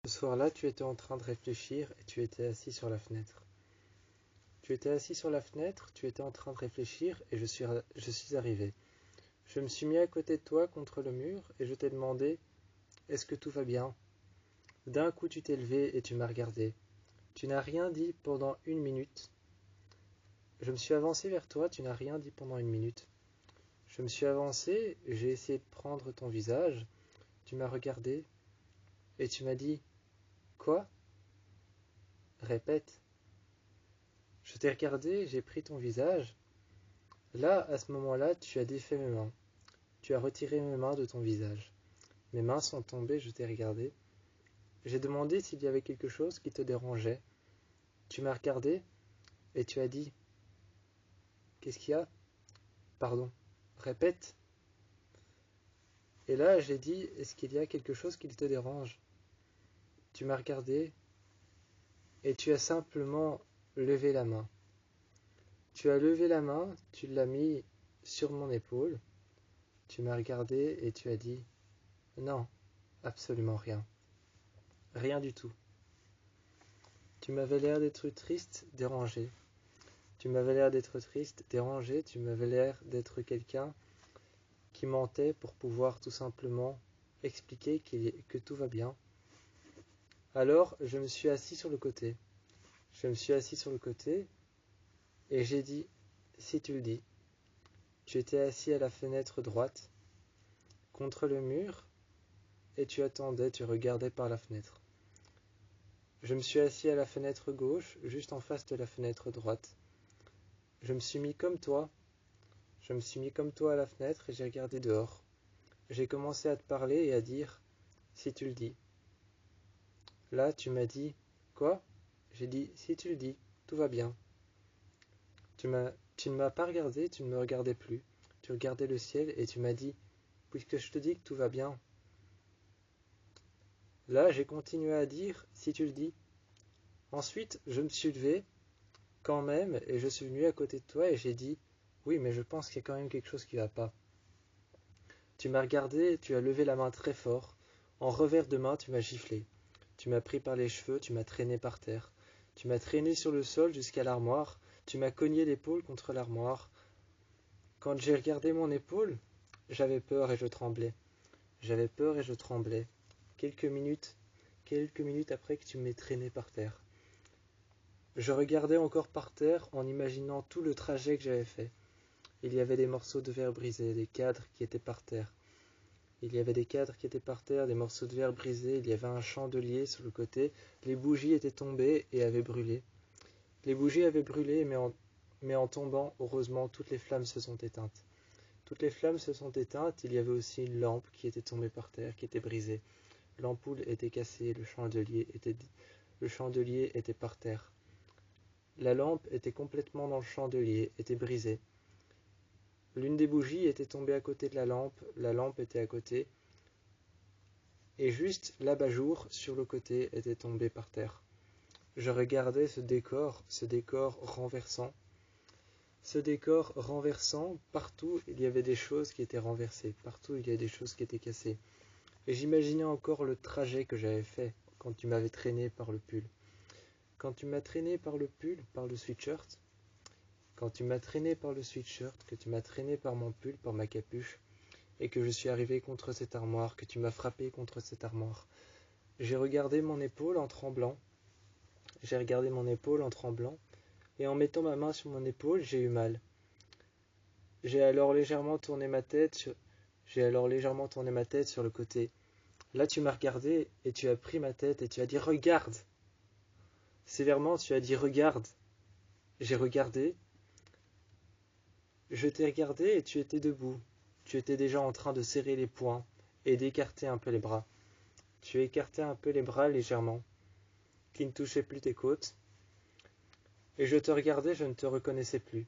Ce soir-là, tu étais en train de réfléchir et tu étais assis sur la fenêtre. Tu étais assis sur la fenêtre, tu étais en train de réfléchir et je suis arrivé. Je me suis mis à côté de toi contre le mur et je t'ai demandé: est-ce que tout va bien? D'un coup, tu t'es levé et tu m'as regardé. Tu n'as rien dit pendant 1 minute. Je me suis avancé vers toi, tu n'as rien dit pendant 1 minute. Je me suis avancé, j'ai essayé de prendre ton visage, tu m'as regardé et tu m'as dit: quoi? Répète. Je t'ai regardé, j'ai pris ton visage. Là, à ce moment-là, tu as défait mes mains. Tu as retiré mes mains de ton visage. Mes mains sont tombées, je t'ai regardé. J'ai demandé s'il y avait quelque chose qui te dérangeait. Tu m'as regardé et tu as dit: qu'est-ce qu'il y a? Pardon. Répète. Et là, j'ai dit: est-ce qu'il y a quelque chose qui te dérange? Tu m'as regardé et tu as simplement levé la main. Tu as levé la main, tu l'as mis sur mon épaule. Tu m'as regardé et tu as dit: non, absolument rien. Rien du tout. Tu m'avais l'air d'être triste, dérangé. Tu m'avais l'air d'être triste, dérangé. Tu m'avais l'air d'être quelqu'un qui mentait pour pouvoir tout simplement expliquer que tout va bien. Alors, je me suis assis sur le côté. Je me suis assis sur le côté et j'ai dit: si tu le dis. Tu étais assis à la fenêtre droite, contre le mur, et tu attendais, tu regardais par la fenêtre. Je me suis assis à la fenêtre gauche, juste en face de la fenêtre droite. Je me suis mis comme toi. Je me suis mis comme toi à la fenêtre et j'ai regardé dehors. J'ai commencé à te parler et à dire: si tu le dis. Là, tu m'as dit: quoi? J'ai dit: si tu le dis, tout va bien. Tu ne m'as pas regardé, tu ne me regardais plus. Tu regardais le ciel et tu m'as dit: puisque je te dis que tout va bien. Là, j'ai continué à dire: si tu le dis. Ensuite, je me suis levé quand même et je suis venu à côté de toi et j'ai dit: oui, mais je pense qu'il y a quand même quelque chose qui ne va pas. Tu m'as regardé, tu as levé la main très fort. En revers de main, tu m'as giflé. Tu m'as pris par les cheveux, tu m'as traîné par terre. Tu m'as traîné sur le sol jusqu'à l'armoire. Tu m'as cogné l'épaule contre l'armoire. Quand j'ai regardé mon épaule, j'avais peur et je tremblais. J'avais peur et je tremblais. Quelques minutes après que tu m'aies traîné par terre. Je regardais encore par terre en imaginant tout le trajet que j'avais fait. Il y avait des morceaux de verre brisés, des cadres qui étaient par terre. Il y avait des cadres qui étaient par terre, des morceaux de verre brisés, il y avait un chandelier sur le côté. Les bougies étaient tombées et avaient brûlé. Les bougies avaient brûlé, mais en tombant, heureusement, toutes les flammes se sont éteintes. Toutes les flammes se sont éteintes, il y avait aussi une lampe qui était tombée par terre, qui était brisée. L'ampoule était cassée, le chandelier était par terre. La lampe était complètement dans le chandelier, était brisée. L'une des bougies était tombée à côté de la lampe était à côté, et juste l'abat-jour sur le côté était tombé par terre. Je regardais ce décor renversant. Ce décor renversant, partout il y avait des choses qui étaient renversées, partout il y avait des choses qui étaient cassées. Et j'imaginais encore le trajet que j'avais fait quand tu m'avais traîné par le pull. Quand tu m'as traîné par le pull, par le sweatshirt, quand tu m'as traîné par le sweatshirt, que tu m'as traîné par mon pull, par ma capuche, et que je suis arrivé contre cette armoire, que tu m'as frappé contre cette armoire. J'ai regardé mon épaule en tremblant. J'ai regardé mon épaule en tremblant, et en mettant ma main sur mon épaule, j'ai eu mal. J'ai alors légèrement tourné ma tête sur le côté. Là, tu m'as regardé et tu as pris ma tête et tu as dit: regarde. Sévèrement, tu as dit: regarde. J'ai regardé. Je t'ai regardé et tu étais debout. Tu étais déjà en train de serrer les poings et d'écarter un peu les bras. Tu écartais un peu les bras légèrement, qui ne touchaient plus tes côtes. Et je te regardais, je ne te reconnaissais plus.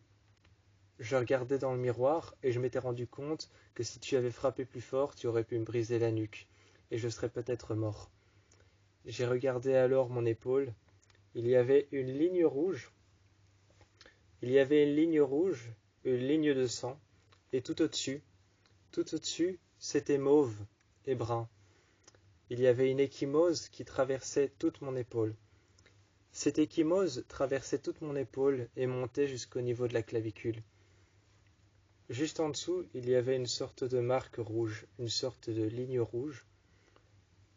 Je regardais dans le miroir et je m'étais rendu compte que si tu avais frappé plus fort, tu aurais pu me briser la nuque et je serais peut-être mort. J'ai regardé alors mon épaule. Il y avait une ligne rouge. Il y avait une ligne rouge, une ligne de sang, et tout au-dessus, c'était mauve et brun. il y avait une ecchymose qui traversait toute mon épaule. Cette ecchymose traversait toute mon épaule et montait jusqu'au niveau de la clavicule. Juste en dessous, il y avait une sorte de marque rouge, une sorte de ligne rouge.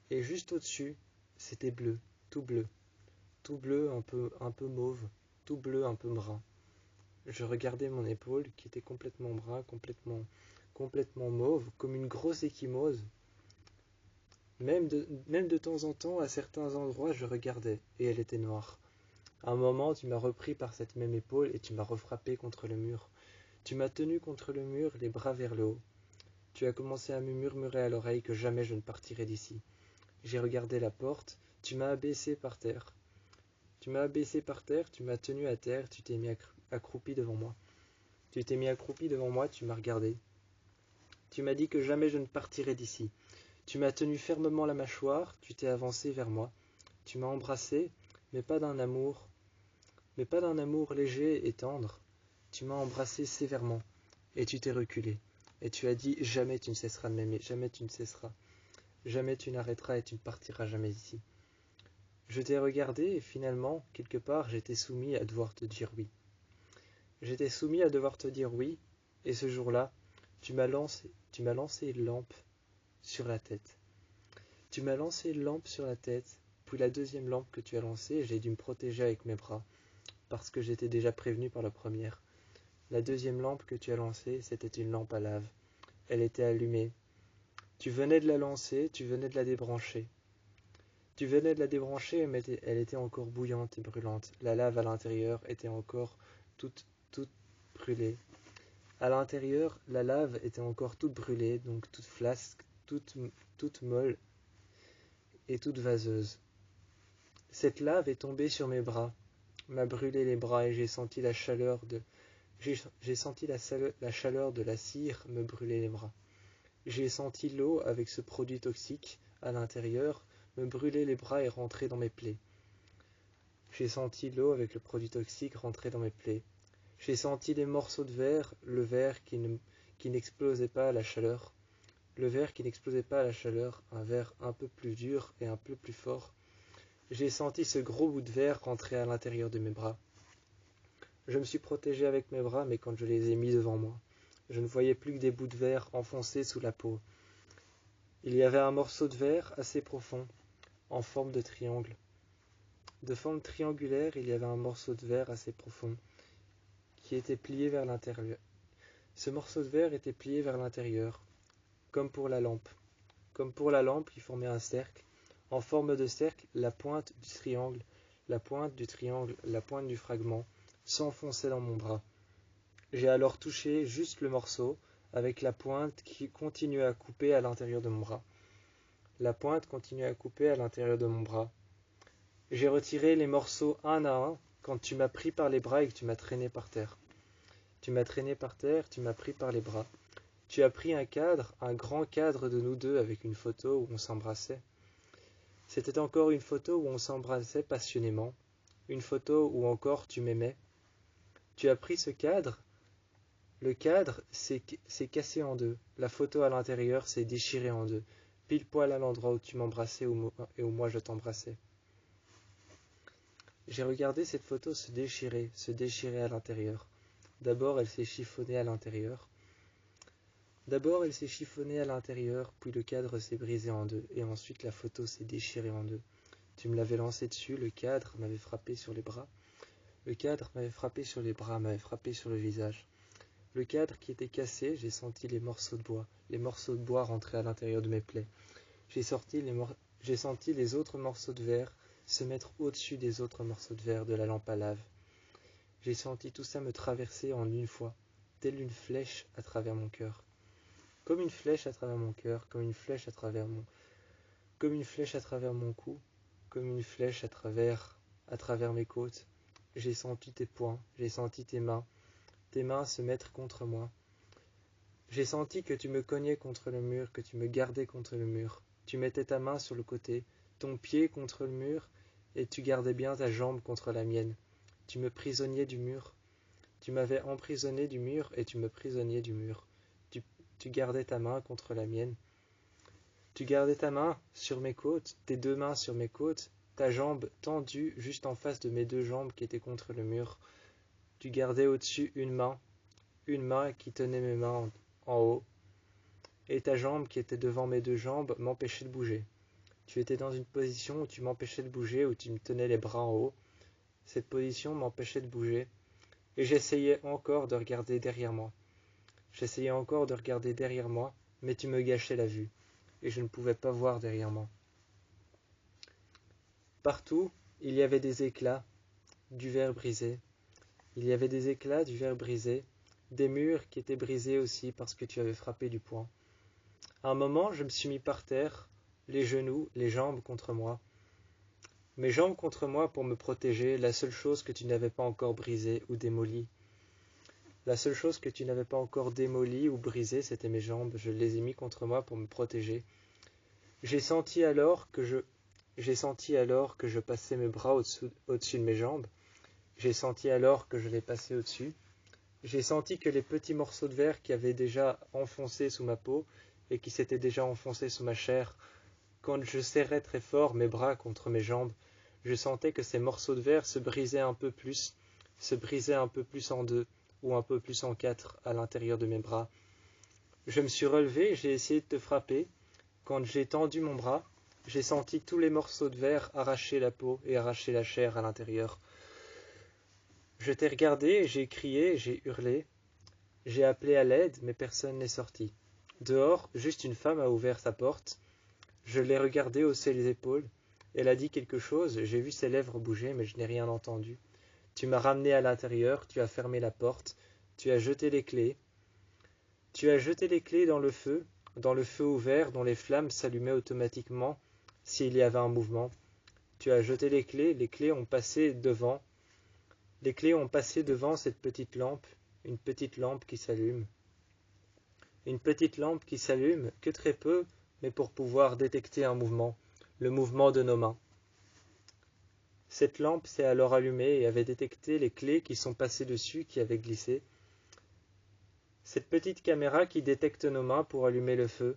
Et juste au-dessus, c'était bleu, tout bleu un peu mauve, tout bleu un peu brun. Je regardais mon épaule qui était complètement brun, complètement mauve, comme une grosse ecchymose. Même de temps en temps, à certains endroits, je regardais, et elle était noire. À un moment, tu m'as repris par cette même épaule et tu m'as refrappé contre le mur. Tu m'as tenu contre le mur, les bras vers le haut. Tu as commencé à me murmurer à l'oreille que jamais je ne partirais d'ici. J'ai regardé la porte, tu m'as abaissé par terre. Tu m'as abaissé par terre, tu m'as tenu à terre, tu t'es mis accroupi devant moi. Tu t'es mis accroupi devant moi, tu m'as regardé. Tu m'as dit que jamais je ne partirais d'ici. Tu m'as tenu fermement la mâchoire, tu t'es avancé vers moi. Tu m'as embrassé, mais pas d'un amour léger et tendre. Tu m'as embrassé sévèrement, et tu t'es reculé. Et tu as dit, jamais tu ne cesseras de m'aimer, jamais tu ne cesseras. Jamais tu n'arrêteras et tu ne partiras jamais d'ici. Je t'ai regardé et finalement, quelque part, j'étais soumis à devoir te dire oui. J'étais soumis à devoir te dire oui, et ce jour-là, tu m'as lancé une lampe sur la tête. Tu m'as lancé une lampe sur la tête, puis la deuxième lampe que tu as lancée, j'ai dû me protéger avec mes bras, parce que j'étais déjà prévenu par la première. La deuxième lampe que tu as lancée, c'était une lampe à lave. Elle était allumée. Tu venais de la lancer, tu venais de la débrancher. Tu venais de la débrancher, mais elle était encore bouillante et brûlante. La lave à l'intérieur était encore toute brûlée. À l'intérieur, la lave était encore toute brûlée, donc toute flasque, toute molle et toute vaseuse. Cette lave est tombée sur mes bras, m'a brûlé les bras et j'ai senti la chaleur de la cire me brûler les bras. J'ai senti l'eau avec ce produit toxique à l'intérieur me brûler les bras et rentrer dans mes plaies. J'ai senti l'eau avec le produit toxique rentrer dans mes plaies. J'ai senti les morceaux de verre, le verre qui n'explosait pas à la chaleur. Le verre qui n'explosait pas à la chaleur, un verre un peu plus dur et un peu plus fort. J'ai senti ce gros bout de verre rentrer à l'intérieur de mes bras. Je me suis protégé avec mes bras, mais quand je les ai mis devant moi, je ne voyais plus que des bouts de verre enfoncés sous la peau. Il y avait un morceau de verre assez profond, en forme de triangle. De forme triangulaire, il y avait un morceau de verre assez profond, qui était plié vers l'intérieur. Ce morceau de verre était plié vers l'intérieur, comme pour la lampe. Comme pour la lampe, il formait un cercle. En forme de cercle, la pointe du triangle, la pointe du fragment s'enfonçait dans mon bras. J'ai alors touché juste le morceau, avec la pointe qui continuait à couper à l'intérieur de mon bras. La pointe continuait à couper à l'intérieur de mon bras. J'ai retiré les morceaux un à un quand tu m'as pris par les bras et que tu m'as traîné par terre. Tu m'as traîné par terre, tu m'as pris par les bras. Tu as pris un cadre, un grand cadre de nous deux avec une photo où on s'embrassait. C'était encore une photo où on s'embrassait passionnément, une photo où encore tu m'aimais. Tu as pris ce cadre, le cadre s'est cassé en deux, la photo à l'intérieur s'est déchirée en deux, pile poil à l'endroit où tu m'embrassais et où moi je t'embrassais. J'ai regardé cette photo se déchirer à l'intérieur. D'abord elle s'est chiffonnée à l'intérieur. Puis le cadre s'est brisé en deux, et ensuite la photo s'est déchirée en deux. Tu me l'avais lancé dessus, le cadre m'avait frappé sur les bras. M'avait frappé sur le visage. Le cadre qui était cassé, j'ai senti les morceaux de bois rentrer à l'intérieur de mes plaies. J'ai senti les autres morceaux de verre se mettre au-dessus des autres morceaux de verre de la lampe à lave. J'ai senti tout ça me traverser en une fois, telle une flèche à travers mon cœur. Comme une flèche à travers mon cœur, comme une flèche à travers mon cou, comme une flèche à travers mes côtes. J'ai senti tes poings, j'ai senti tes mains se mettre contre moi. J'ai senti que tu me cognais contre le mur, que tu me gardais contre le mur. Tu mettais ta main sur le côté, ton pied contre le mur, et tu gardais bien ta jambe contre la mienne. Tu me prisonniais du mur. Tu m'avais emprisonné du mur et tu me prisonniais du mur. Tu gardais ta main contre la mienne. Tu gardais ta main sur mes côtes, tes deux mains sur mes côtes, ta jambe tendue juste en face de mes deux jambes qui étaient contre le mur. Tu gardais au-dessus une main qui tenait mes mains en haut, et ta jambe qui était devant mes deux jambes m'empêchait de bouger. Tu étais dans une position où tu m'empêchais de bouger, où tu me tenais les bras en haut. Cette position m'empêchait de bouger, et j'essayais encore de regarder derrière moi. J'essayais encore de regarder derrière moi, mais tu me gâchais la vue, et je ne pouvais pas voir derrière moi. Partout, il y avait des éclats, du verre brisé. Il y avait des éclats du verre brisé, des murs qui étaient brisés aussi parce que tu avais frappé du poing. À un moment, je me suis mis par terre, les genoux, les jambes contre moi. Mes jambes contre moi pour me protéger, la seule chose que tu n'avais pas encore brisée ou démolie. La seule chose que tu n'avais pas encore démolie ou brisée, c'était mes jambes. Je les ai mis contre moi pour me protéger. J'ai senti alors que je passais mes bras au-dessus de mes jambes. J'ai senti alors que je les passais au-dessus. J'ai senti que les petits morceaux de verre qui avaient déjà enfoncé sous ma peau et qui s'étaient déjà enfoncés sous ma chair, quand je serrais très fort mes bras contre mes jambes, je sentais que ces morceaux de verre se brisaient un peu plus en deux ou un peu plus en quatre à l'intérieur de mes bras. Je me suis relevé, j'ai essayé de te frapper. Quand j'ai tendu mon bras, j'ai senti tous les morceaux de verre arracher la peau et arracher la chair à l'intérieur. Je t'ai regardé, j'ai crié, j'ai hurlé. J'ai appelé à l'aide, mais personne n'est sorti. Dehors, juste une femme a ouvert sa porte. Je l'ai regardée hausser les épaules. Elle a dit quelque chose, j'ai vu ses lèvres bouger, mais je n'ai rien entendu. Tu m'as ramené à l'intérieur, tu as fermé la porte, tu as jeté les clés. Tu as jeté les clés dans le feu ouvert dont les flammes s'allumaient automatiquement s'il y avait un mouvement. Tu as jeté les clés ont passé devant. Les clés ont passé devant cette petite lampe, une petite lampe qui s'allume. Une petite lampe qui s'allume, que très peu, mais pour pouvoir détecter un mouvement, le mouvement de nos mains. Cette lampe s'est alors allumée et avait détecté les clés qui sont passées dessus, qui avaient glissé. Cette petite caméra qui détecte nos mains pour allumer le feu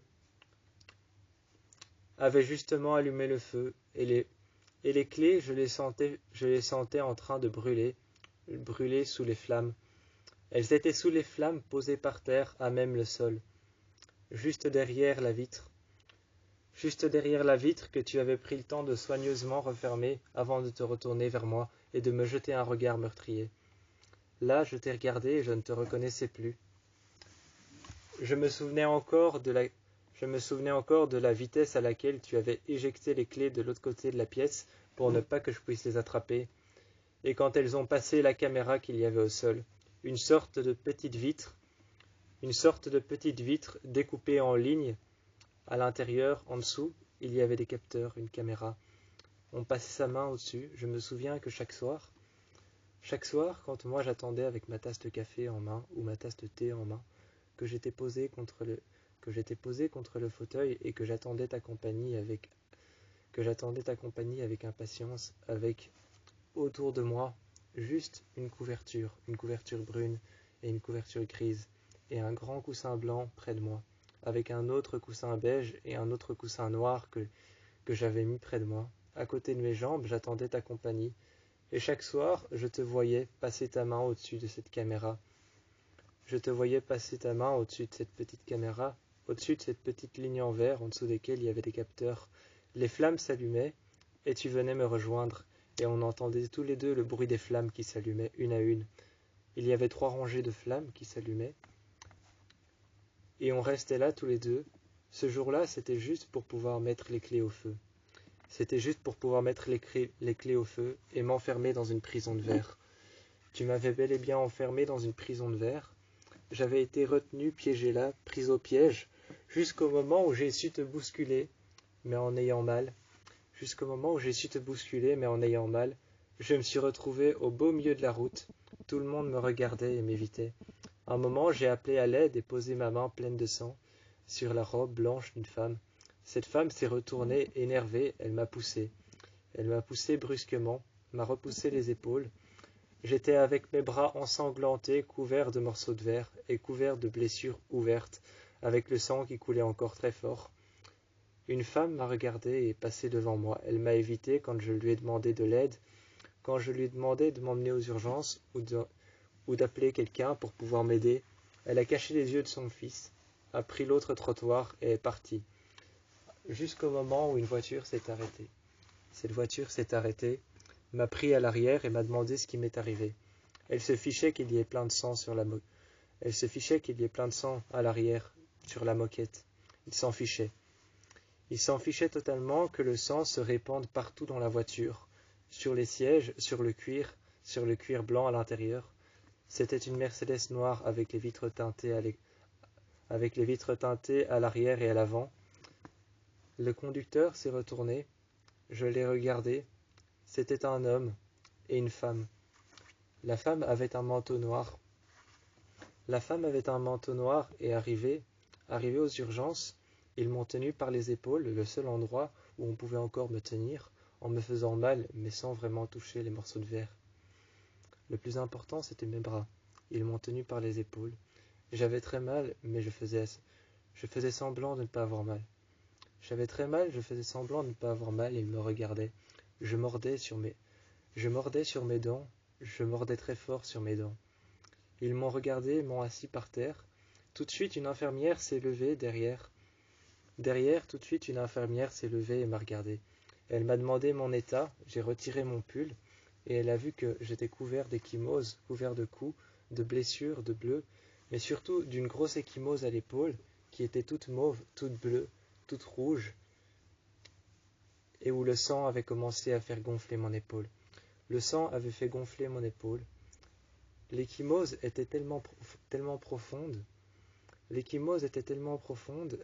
avait justement allumé le feu, et les clés, je les sentais en train de brûler sous les flammes. Elles étaient sous les flammes, posées par terre, à même le sol, juste derrière la vitre que tu avais pris le temps de soigneusement refermer avant de te retourner vers moi et de me jeter un regard meurtrier. Là, je t'ai regardé et je ne te reconnaissais plus. Je me souvenais encore de la vitesse à laquelle tu avais éjecté les clés de l'autre côté de la pièce pour ne pas que je puisse les attraper, et quand elles ont passé la caméra qu'il y avait au sol, une sorte de petite vitre découpée en lignes. À l'intérieur, en dessous, il y avait des capteurs, une caméra. On passait sa main au-dessus. Je me souviens que chaque soir, quand moi j'attendais avec ma tasse de café en main ou ma tasse de thé en main, que j'étais posé contre le fauteuil et que j'attendais ta compagnie avec impatience, avec autour de moi juste une couverture brune et une couverture grise, et un grand coussin blanc près de moi, avec un autre coussin beige et un autre coussin noir que j'avais mis près de moi. À côté de mes jambes, j'attendais ta compagnie, et chaque soir, je te voyais passer ta main au-dessus de cette caméra. Je te voyais passer ta main au-dessus de cette petite caméra, au-dessus de cette petite ligne en verre en dessous desquelles il y avait des capteurs. Les flammes s'allumaient, et tu venais me rejoindre, et on entendait tous les deux le bruit des flammes qui s'allumaient une à une. Il y avait 3 rangées de flammes qui s'allumaient, et on restait là tous les deux. Ce jour-là, c'était juste pour pouvoir mettre les clés au feu. C'était juste pour pouvoir mettre les clés au feu et m'enfermer dans une prison de verre. Tu m'avais bel et bien enfermé dans une prison de verre. J'avais été retenu, piégé là, pris au piège, jusqu'au moment où j'ai su te bousculer, mais en ayant mal. Jusqu'au moment où j'ai su te bousculer, mais en ayant mal, je me suis retrouvé au beau milieu de la route. Tout le monde me regardait et m'évitait. Un moment, j'ai appelé à l'aide et posé ma main pleine de sang sur la robe blanche d'une femme. Cette femme s'est retournée, énervée, elle m'a poussé. Elle m'a poussé brusquement, m'a repoussé les épaules. J'étais avec mes bras ensanglantés, couverts de morceaux de verre et couverts de blessures ouvertes, avec le sang qui coulait encore très fort. Une femme m'a regardé et est passée devant moi. Elle m'a évité quand je lui ai demandé de l'aide, quand je lui ai demandé de m'emmener aux urgences ou d'appeler quelqu'un pour pouvoir m'aider. Elle a caché les yeux de son fils, a pris l'autre trottoir et est partie, jusqu'au moment où une voiture s'est arrêtée. Cette voiture s'est arrêtée, m'a pris à l'arrière et m'a demandé ce qui m'est arrivé. Elle se fichait qu'il y ait plein de sang sur la moquette. Elle se fichait qu'il y ait plein de sang à l'arrière, sur la moquette. Il s'en fichait. Il s'en fichait totalement que le sang se répande partout dans la voiture, sur les sièges, sur le cuir blanc à l'intérieur. C'était une Mercedes noire avec les vitres teintées à l'arrière et à l'avant. Le conducteur s'est retourné, je l'ai regardé. C'était un homme et une femme. La femme avait un manteau noir. La femme avait un manteau noir et arrivée aux urgences, ils m'ont tenu par les épaules, le seul endroit où on pouvait encore me tenir, en me faisant mal, mais sans vraiment toucher les morceaux de verre. Le plus important, c'était mes bras. Ils m'ont tenu par les épaules. J'avais très mal, mais je faisais semblant de ne pas avoir mal. J'avais très mal, je faisais semblant de ne pas avoir mal, ils me regardaient. Je mordais sur mes dents, je mordais très fort sur mes dents. Ils m'ont regardé, m'ont assis par terre. Tout de suite, une infirmière s'est levée derrière. Tout de suite, une infirmière s'est levée et m'a regardé. Elle m'a demandé mon état, j'ai retiré mon pull, et elle a vu que j'étais couvert d'échymoses, couvert de coups, de blessures, de bleus, mais surtout d'une grosse échymose à l'épaule, qui était toute mauve, toute bleue, toute rouge, et où le sang avait commencé à faire gonfler mon épaule. Le sang avait fait gonfler mon épaule. L'échymose était tellement profonde.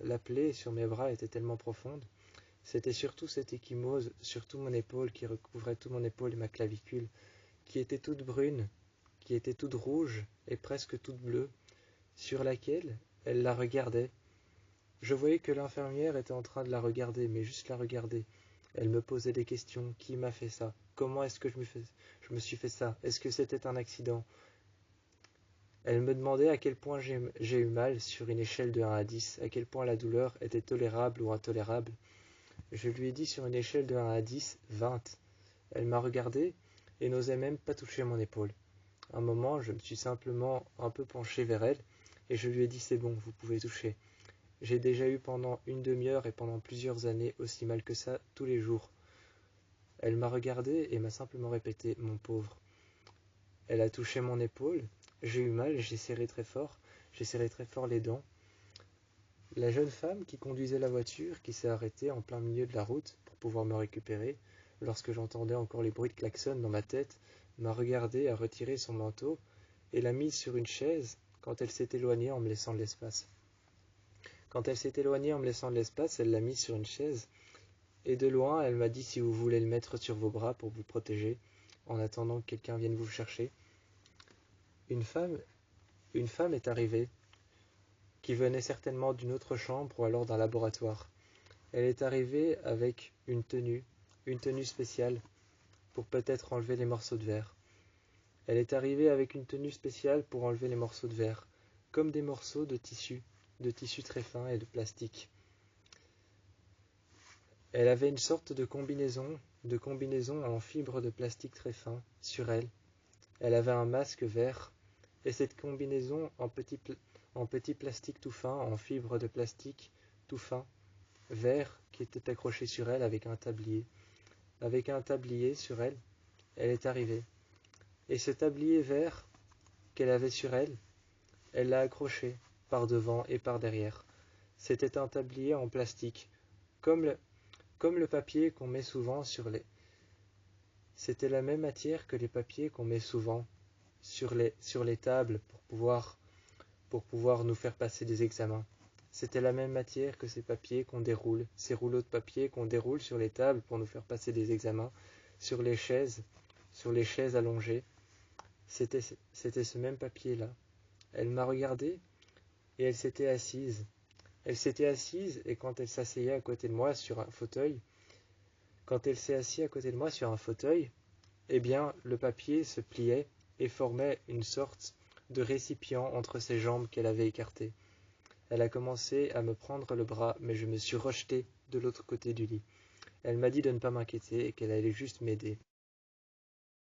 La plaie sur mes bras était tellement profonde. C'était surtout cette échymose sur tout mon épaule qui recouvrait tout mon épaule et ma clavicule, qui était toute brune, qui était toute rouge et presque toute bleue, sur laquelle elle la regardait. Je voyais que l'infirmière était en train de la regarder, mais juste la regarder. Elle me posait des questions. Qui m'a fait ça? Comment est-ce que je me suis fait ça? Est-ce que c'était un accident? Elle me demandait à quel point j'ai eu mal sur une échelle de 1 à 10, à quel point la douleur était tolérable ou intolérable. Je lui ai dit sur une échelle de 1 à 10, 20. Elle m'a regardé et n'osait même pas toucher mon épaule. Un moment, je me suis simplement un peu penché vers elle et je lui ai dit c'est bon, vous pouvez toucher. J'ai déjà eu pendant une demi-heure et pendant plusieurs années aussi mal que ça tous les jours. Elle m'a regardé et m'a simplement répété mon pauvre. Elle a touché mon épaule, j'ai eu mal, j'ai serré très fort les dents. La jeune femme qui conduisait la voiture, qui s'est arrêtée en plein milieu de la route pour pouvoir me récupérer, lorsque j'entendais encore les bruits de klaxon dans ma tête, m'a regardé, a retiré son manteau et l'a mise sur une chaise quand elle s'est éloignée en me laissant de l'espace. Elle l'a mise sur une chaise et de loin, elle m'a dit si vous voulez le mettre sur vos bras pour vous protéger, en attendant que quelqu'un vienne vous chercher. Une femme est arrivée, qui venait certainement d'une autre chambre ou alors d'un laboratoire. Elle est arrivée avec une tenue spéciale pour peut-être enlever les morceaux de verre. Elle est arrivée avec une tenue spéciale pour enlever les morceaux de verre, comme des morceaux de tissu très fin et de plastique. Elle avait une sorte de combinaison en fibre de plastique très fin sur elle. Elle avait un masque vert et cette combinaison en petit plastique tout fin, en fibre de plastique tout fin, vert, qui était accroché sur elle avec un tablier. Avec un tablier sur elle, elle est arrivée. Et ce tablier vert qu'elle avait sur elle, elle l'a accroché par devant et par derrière. C'était un tablier en plastique, comme le papier qu'on met souvent sur les... C'était la même matière que les papiers qu'on met souvent sur les tables pour pouvoir nous faire passer des examens. C'était la même matière que ces papiers qu'on déroule, ces rouleaux de papier qu'on déroule sur les tables pour nous faire passer des examens, sur les chaises allongées. C'était ce même papier-là. Elle m'a regardé et elle s'était assise. Et quand elle s'asseyait à côté de moi sur un fauteuil, eh bien, le papier se pliait et formait une sorte de récipient entre ses jambes qu'elle avait écartées. Elle a commencé à me prendre le bras, mais je me suis rejeté de l'autre côté du lit. Elle m'a dit de ne pas m'inquiéter et qu'elle allait juste m'aider.